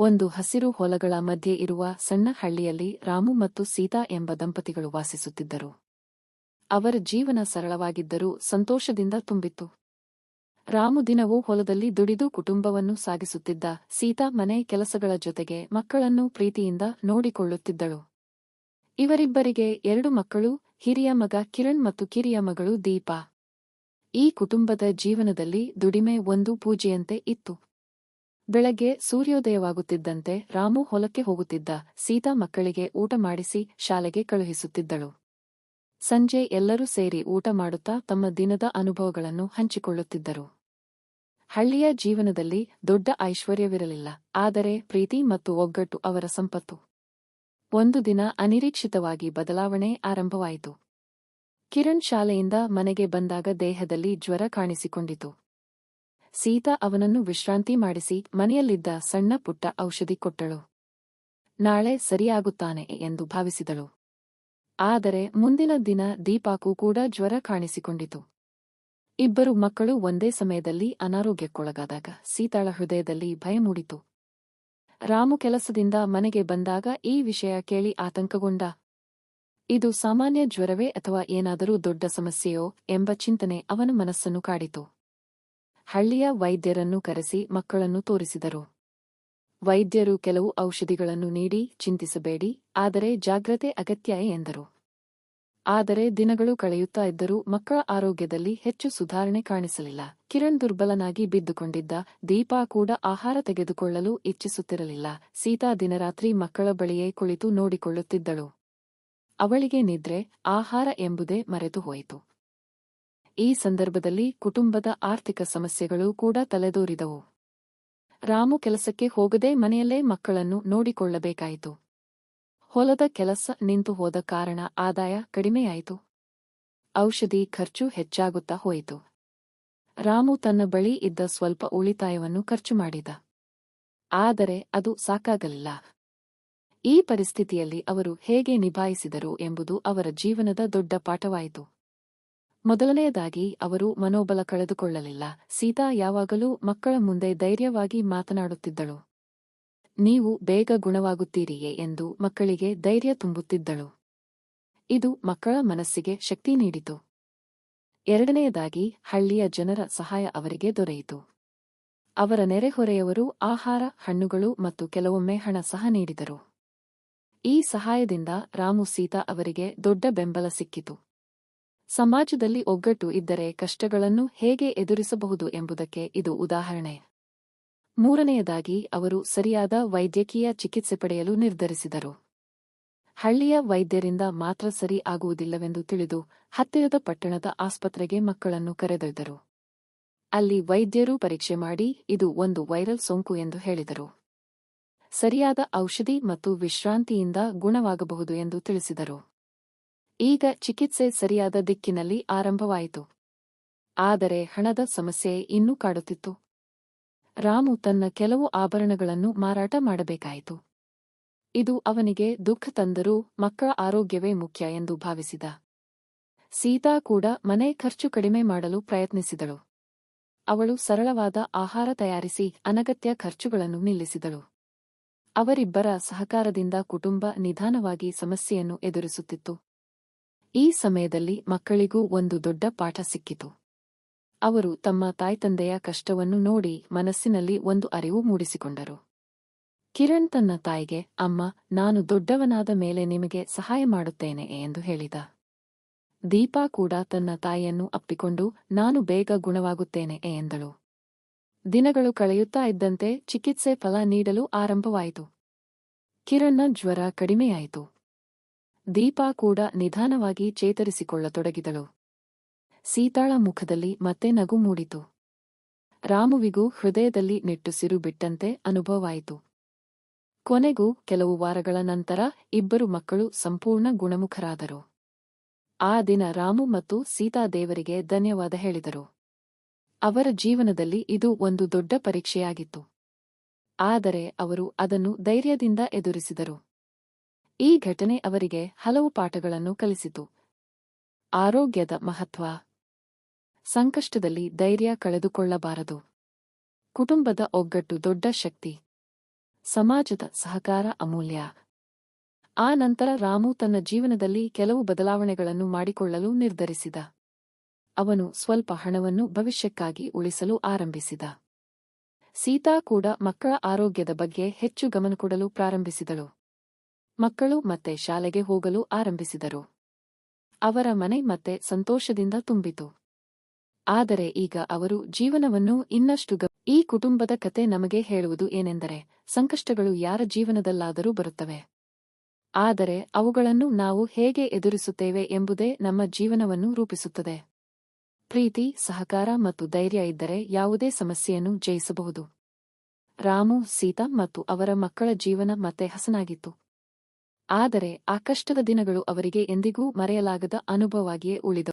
ಒಂದು ಹಸಿರು ಹೊಲಗಳ ಮಧ್ಯೆ ಇರುವ ಸಣ್ಣ ಹಳ್ಳಿಯಲ್ಲಿ ರಾಮು ಮತ್ತು ಸೀತಾ ಎಂಬ ದಂಪತಿಗಳು ವಾಸಿಸುತ್ತಿದ್ದರು. ಅವರ ಜೀವನ ಸರಳವಾಗಿದ್ದರೂ ಸಂತೋಷದಿಂದ ತುಂಬಿತ್ತು. ರಾಮು ದಿನವೂ ಹೊಲದಲ್ಲಿ ದುಡಿದು ಕುಟುಂಬವನ್ನು ಸಾಗಿಸುತ್ತಿದ್ದ. ಸೀತಾ ಮನೆ ಕೆಲಸಗಳ ಜೊತೆಗೆ ಮಕ್ಕಳನ್ನು ಪ್ರೀತಿಯಿಂದ ನೋಡಿಕೊಳ್ಳುತ್ತಿದ್ದಳು. ಇವರಿಬ್ಬರಿಗೆ 2 ಮಕ್ಕಳು, ಹಿರಿಯ ಮಗ ಕಿರಣ್ ಮತ್ತು ಕಿರಿಯ ಮಗಳು ದೀಪಾ. ಈ ಕುಟುಂಬದ ಜೀವನದಲ್ಲಿ ದುಡಿಮೆ ಒಂದು ಪೂಜೆಯಂತೆ ಇತ್ತು. ಬೆಳಗ್ಗೆ ಸೂರ್ಯೋದಯವಾಗುತ್ತಿದ್ದಂತೆ ರಾಮು ಹೊಲಕ್ಕೆ ಹೋಗುತ್ತಿದ್ದ. ಸೀತಾ ಮಕ್ಕಳಿಗೆ ಊಟ ಮಾಡಿಸಿ ಶಾಲೆಗೆ ಕಳುಹಿಸುತ್ತಿದ್ದಳು. ಸಂಜೆ ಎಲ್ಲರೂ ಸೇರಿ ಊಟ ಮಾಡುತ್ತಾ ತಮ್ಮ ದಿನದ ಅನುಭವಗಳನ್ನು ಹಂಚಿಕೊಳ್ಳುತ್ತಿದ್ದರು. ಹಳ್ಳಿಯ ಜೀವನದಲ್ಲಿ ದೊಡ್ಡ ಐಶ್ವರ್ಯವಿರಲಿಲ್ಲ, ಆದರೆ ಪ್ರೀತಿ ಮತ್ತು ಒಗ್ಗಟ್ಟು ಅವರ ಸಂಪತ್ತು. ಒಂದು ದಿನ ಅನಿರೀಕ್ಷಿತವಾಗಿ ಬದಲಾವಣೆ ಆರಂಭವಾಯಿತು. ಕಿರಣ್ ಶಾಲೆಯಿಂದ ಮನೆಗೆ ಬಂದಾಗ ದೇಹದಲ್ಲಿ ಜ್ವರ ಕಾಣಿಸಿಕೊಂಡಿತು. ಸೀತಾ ಅವನನ್ನು ವಿಶ್ರಾಂತಿ ಮಾಡಿಸಿ ಮನೆಯಲ್ಲಿದ್ದ ಸಣ್ಣ ಪುಟ್ಟ ಔಷಧಿ ಕೊಟ್ಟಳು. ನಾಳೆ ಸರಿಯಾಗುತ್ತಾನೆ ಎಂದು ಭಾವಿಸಿದಳು. ಆದರೆ ಮುಂದಿನ ದಿನ ದೀಪಾಗೂ ಕೂಡ ಜ್ವರ ಕಾಣಿಸಿಕೊಂಡಿತು. ಇಬ್ಬರು ಮಕ್ಕಳು ಒಂದೇ ಸಮಯದಲ್ಲಿ ಅನಾರೋಗ್ಯಕ್ಕೊಳಗಾದಾಗ ಸೀತಾಳ ಹೃದಯದಲ್ಲಿ ಭಯ ಮೂಡಿತು. ರಾಮು ಕೆಲಸದಿಂದ ಮನೆಗೆ ಬಂದಾಗ ಈ ವಿಷಯ ಕೇಳಿ ಆತಂಕಗೊಂಡ. ಇದು ಸಾಮಾನ್ಯ ಜ್ವರವೇ ಅಥವಾ ಏನಾದರೂ ದೊಡ್ಡ ಸಮಸ್ಯೆಯೋ ಎಂಬ ಚಿಂತನೆ ಅವನ ಮನಸ್ಸನ್ನು ಕಾಡಿತು. ಹಳ್ಳಿಯ ವೈದ್ಯರನ್ನು ಕರೆಸಿ ಮಕ್ಕಳನ್ನು ತೋರಿಸಿದರು. ವೈದ್ಯರು ಕೆಲವು ಔಷಧಿಗಳನ್ನು ನೀಡಿ ಚಿಂತಿಸಬೇಡಿ, ಆದರೆ ಜಾಗ್ರತೆ ಅಗತ್ಯ ಎಂದರು. ಆದರೆ ದಿನಗಳು ಕಳೆಯುತ್ತಾ ಇದ್ದರೂ ಮಕ್ಕಳ ಆರೋಗ್ಯದಲ್ಲಿ ಹೆಚ್ಚು ಸುಧಾರಣೆ ಕಾಣಿಸಲಿಲ್ಲ. ಕಿರಣ್ ದುರ್ಬಲನಾಗಿ ಬಿದ್ದುಕೊಂಡಿದ್ದ. ದೀಪಾ ಕೂಡ ಆಹಾರ ತೆಗೆದುಕೊಳ್ಳಲು ಇಚ್ಛಿಸುತ್ತಿರಲಿಲ್ಲ. ಸೀತಾ ದಿನರಾತ್ರಿ ಮಕ್ಕಳ ಬಳಿಯೇ ಕುಳಿತು ನೋಡಿಕೊಳ್ಳುತ್ತಿದ್ದಳು. ಅವಳಿಗೆ ನಿದ್ರೆ, ಆಹಾರ ಎಂಬುದೇ ಮರೆತು ಹೋಯಿತು. ಈ ಸಂದರ್ಭದಲ್ಲಿ ಕುಟುಂಬದ ಆರ್ಥಿಕ ಸಮಸ್ಯೆಗಳು ಕೂಡ ತಲೆದೋರಿದವು. ರಾಮು ಕೆಲಸಕ್ಕೆ ಹೋಗದೆ ಮನೆಯಲ್ಲೇ ಮಕ್ಕಳನ್ನು ನೋಡಿಕೊಳ್ಳಬೇಕಾಯಿತು. ಹೊಲದ ಕೆಲಸ ನಿಂತು ಹೋದ ಕಾರಣ ಆದಾಯ ಕಡಿಮೆಯಾಯಿತು. ಔಷಧಿ ಖರ್ಚು ಹೆಚ್ಚಾಗುತ್ತಾ ಹೋಯಿತು. ರಾಮು ತನ್ನ ಬಳಿ ಇದ್ದ ಸ್ವಲ್ಪ ಉಳಿತಾಯವನ್ನು ಖರ್ಚು ಮಾಡಿದ. ಆದರೆ ಅದು ಸಾಕಾಗಲಿಲ್ಲ. ಈ ಪರಿಸ್ಥಿತಿಯಲ್ಲಿ ಅವರು ಹೇಗೆ ನಿಭಾಯಿಸಿದರು ಎಂಬುದು ಅವರ ಜೀವನದ ದೊಡ್ಡ ಪಾಠವಾಯಿತು. ಮೊದಲನೆಯದಾಗಿ ಅವರು ಮನೋಬಲ ಕಳೆದುಕೊಳ್ಳಲಿಲ್ಲ. ಸೀತಾ ಯಾವಾಗಲೂ ಮಕ್ಕಳ ಮುಂದೆ ಧೈರ್ಯವಾಗಿ ಮಾತನಾಡುತ್ತಿದ್ದಳು. ನೀವು ಬೇಗ ಗುಣವಾಗುತ್ತೀರಿಯೇ ಎಂದು ಮಕ್ಕಳಿಗೆ ಧೈರ್ಯ ತುಂಬುತ್ತಿದ್ದಳು. ಇದು ಮಕ್ಕಳ ಮನಸ್ಸಿಗೆ ಶಕ್ತಿ ನೀಡಿತು. ಎರಡನೆಯದಾಗಿ ಹಳ್ಳಿಯ ಜನರ ಸಹಾಯ ಅವರಿಗೆ ದೊರೆಯಿತು. ಅವರ ನೆರೆಹೊರೆಯವರು ಆಹಾರ, ಹಣ್ಣುಗಳು ಮತ್ತು ಕೆಲವೊಮ್ಮೆ ಹಣ ಸಹ ನೀಡಿದರು. ಈ ಸಹಾಯದಿಂದ ರಾಮು ಸೀತಾ ಅವರಿಗೆ ದೊಡ್ಡ ಬೆಂಬಲ ಸಿಕ್ಕಿತು. ಸಮಾಜದಲ್ಲಿ ಒಗ್ಗಟ್ಟು ಇದ್ದರೆ ಕಷ್ಟಗಳನ್ನು ಹೇಗೆ ಎದುರಿಸಬಹುದು ಎಂಬುದಕ್ಕೆ ಇದು ಉದಾಹರಣೆ. ಮೂರನೆಯದಾಗಿ ಅವರು ಸರಿಯಾದ ವೈದ್ಯಕೀಯ ಚಿಕಿತ್ಸೆ ಪಡೆಯಲು ನಿರ್ಧರಿಸಿದರು. ಹಳ್ಳಿಯ ವೈದ್ಯರಿಂದ ಮಾತ್ರ ಸರಿ ಆಗುವುದಿಲ್ಲವೆಂದು ತಿಳಿದು ಹತ್ತಿರದ ಪಟ್ಟಣದ ಆಸ್ಪತ್ರೆಗೆ ಮಕ್ಕಳನ್ನು ಕರೆದೊಯ್ದರು. ಅಲ್ಲಿ ವೈದ್ಯರು ಪರೀಕ್ಷೆ ಮಾಡಿ ಇದು ಒಂದು ವೈರಲ್ ಸೋಂಕು ಎಂದು ಹೇಳಿದರು. ಸರಿಯಾದ ಔಷಧಿ ಮತ್ತು ವಿಶ್ರಾಂತಿಯಿಂದ ಗುಣವಾಗಬಹುದು ಎಂದು ತಿಳಿಸಿದರು. ಈಗ ಚಿಕಿತ್ಸೆ ಸರಿಯಾದ ದಿಕ್ಕಿನಲ್ಲಿ ಆರಂಭವಾಯಿತು. ಆದರೆ ಹಣದ ಸಮಸ್ಯೆ ಇನ್ನೂ ಕಾಡುತ್ತಿತ್ತು. ರಾಮು ತನ್ನ ಕೆಲವು ಆಭರಣಗಳನ್ನು ಮಾರಾಟ ಮಾಡಬೇಕಾಯಿತು. ಇದು ಅವನಿಗೆ ದುಃಖ ತಂದರೂ ಮಕ್ಕಳ ಆರೋಗ್ಯವೇ ಮುಖ್ಯ ಎಂದು ಭಾವಿಸಿದ. ಸೀತಾ ಕೂಡ ಮನೆ ಖರ್ಚು ಕಡಿಮೆ ಮಾಡಲು ಪ್ರಯತ್ನಿಸಿದಳು. ಅವಳು ಸರಳವಾದ ಆಹಾರ ತಯಾರಿಸಿ ಅನಗತ್ಯ ಖರ್ಚುಗಳನ್ನು ನಿಲ್ಲಿಸಿದಳು. ಅವರಿಬ್ಬರ ಸಹಕಾರದಿಂದ ಕುಟುಂಬ ನಿಧಾನವಾಗಿ ಸಮಸ್ಯೆಯನ್ನು ಎದುರಿಸುತ್ತಿತ್ತು. ಈ ಸಮಯದಲ್ಲಿ ಮಕ್ಕಳಿಗೂ ಒಂದು ದೊಡ್ಡ ಪಾಠ ಸಿಕ್ಕಿತು. ಅವರು ತಮ್ಮ ತಾಯ್ತಂದೆಯ ಕಷ್ಟವನ್ನು ನೋಡಿ ಮನಸ್ಸಿನಲ್ಲಿ ಒಂದು ಅರಿವು ಮೂಡಿಸಿಕೊಂಡರು. ಕಿರಣ್ ತನ್ನ ತಾಯಿಗೆ, ಅಮ್ಮ, ನಾನು ದೊಡ್ಡವನಾದ ಮೇಲೆ ನಿಮಗೆ ಸಹಾಯ ಮಾಡುತ್ತೇನೆ ಎಂದು ಹೇಳಿದ. ದೀಪಾ ಕೂಡ ತನ್ನ ತಾಯಿಯನ್ನು ಅಪ್ಪಿಕೊಂಡು ನಾನು ಬೇಗ ಗುಣವಾಗುತ್ತೇನೆ ಎಂದಳು. ದಿನಗಳು ಕಳೆಯುತ್ತಾ ಇದ್ದಂತೆ ಚಿಕಿತ್ಸೆ ಫಲ ನೀಡಲು ಆರಂಭವಾಯಿತು. ಕಿರಣ್ನ ಜ್ವರ ಕಡಿಮೆಯಾಯಿತು. ದೀಪಾ ಕೂಡ ನಿಧಾನವಾಗಿ ಚೇತರಿಸಿಕೊಳ್ಳತೊಡಗಿದಳು. ಸೀತಾಳ ಮುಖದಲ್ಲಿ ಮತ್ತೆ ನಗು ಮೂಡಿತು. ರಾಮುವಿಗೂ ಹೃದಯದಲ್ಲಿ ನಿಟ್ಟುಸಿರು ಬಿಟ್ಟಂತೆ ಅನುಭವವಾಯಿತು. ಕೊನೆಗೂ ಕೆಲವು ವಾರಗಳ ನಂತರ ಇಬ್ಬರು ಮಕ್ಕಳು ಸಂಪೂರ್ಣ ಗುಣಮುಖರಾದರು. ಆ ದಿನ ರಾಮು ಮತ್ತು ಸೀತಾ ದೇವರಿಗೆ ಧನ್ಯವಾದ ಹೇಳಿದರು. ಅವರ ಜೀವನದಲ್ಲಿ ಇದು ಒಂದು ದೊಡ್ಡ ಪರೀಕ್ಷೆಯಾಗಿತ್ತು. ಆದರೆ ಅವರು ಅದನ್ನು ಧೈರ್ಯದಿಂದ ಎದುರಿಸಿದರು. ಈ ಘಟನೆ ಅವರಿಗೆ ಹಲವು ಪಾಠಗಳನ್ನು ಕಲಿಸಿತು. ಆರೋಗ್ಯದ ಮಹತ್ವ. ಸಂಕಷ್ಟದಲ್ಲಿ ಧೈರ್ಯ ಕಳೆದುಕೊಳ್ಳಬಾರದು. ಕುಟುಂಬದ ಒಗ್ಗಟ್ಟು ದೊಡ್ಡ ಶಕ್ತಿ. ಸಮಾಜದ ಸಹಕಾರ ಅಮೂಲ್ಯ. ಆ ನಂತರ ರಾಮು ತನ್ನ ಜೀವನದಲ್ಲಿ ಕೆಲವು ಬದಲಾವಣೆಗಳನ್ನು ಮಾಡಿಕೊಳ್ಳಲು ನಿರ್ಧರಿಸಿದ. ಅವನು ಸ್ವಲ್ಪ ಹಣವನ್ನು ಭವಿಷ್ಯಕ್ಕಾಗಿ ಉಳಿಸಲು ಆರಂಭಿಸಿದ. ಸೀತಾ ಕೂಡ ಮಕ್ಕಳ ಆರೋಗ್ಯದ ಬಗ್ಗೆ ಹೆಚ್ಚು ಗಮನ ಕೊಡಲು ಪ್ರಾರಂಭಿಸಿದಳು. ಮಕ್ಕಳು ಮತ್ತೆ ಶಾಲೆಗೆ ಹೋಗಲು ಆರಂಭಿಸಿದರು. ಅವರ ಮನೆ ಮತ್ತೆ ಸಂತೋಷದಿಂದ ತುಂಬಿತು. ಆದರೆ ಈಗ ಅವರು ಜೀವನವನ್ನು ಇನ್ನಷ್ಟು ಈ ಕುಟುಂಬದ ಕತೆ ನಮಗೆ ಹೇಳುವುದು ಏನೆಂದರೆ, ಸಂಕಷ್ಟಗಳು ಯಾರ ಜೀವನದಲ್ಲಾದರೂ ಬರುತ್ತವೆ. ಆದರೆ ಅವುಗಳನ್ನು ನಾವು ಹೇಗೆ ಎದುರಿಸುತ್ತೇವೆ ಎಂಬುದೇ ನಮ್ಮ ಜೀವನವನ್ನು ರೂಪಿಸುತ್ತದೆ. ಪ್ರೀತಿ, ಸಹಕಾರ ಮತ್ತು ಧೈರ್ಯ ಇದ್ದರೆ ಯಾವುದೇ ಸಮಸ್ಯೆಯನ್ನು ಜಯಿಸಬಹುದು. ರಾಮು, ಸೀತಾ ಮತ್ತು ಅವರ ಮಕ್ಕಳ ಜೀವನ ಮತ್ತೆ ಹಸನಾಗಿತ್ತು. ಆದರೆ ಆ ಕಷ್ಟದ ದಿನಗಳು ಅವರಿಗೆ ಎಂದಿಗೂ ಮರೆಯಲಾಗದ ಅನುಭವವಾಗಿಯೇ ಉಳಿದವು.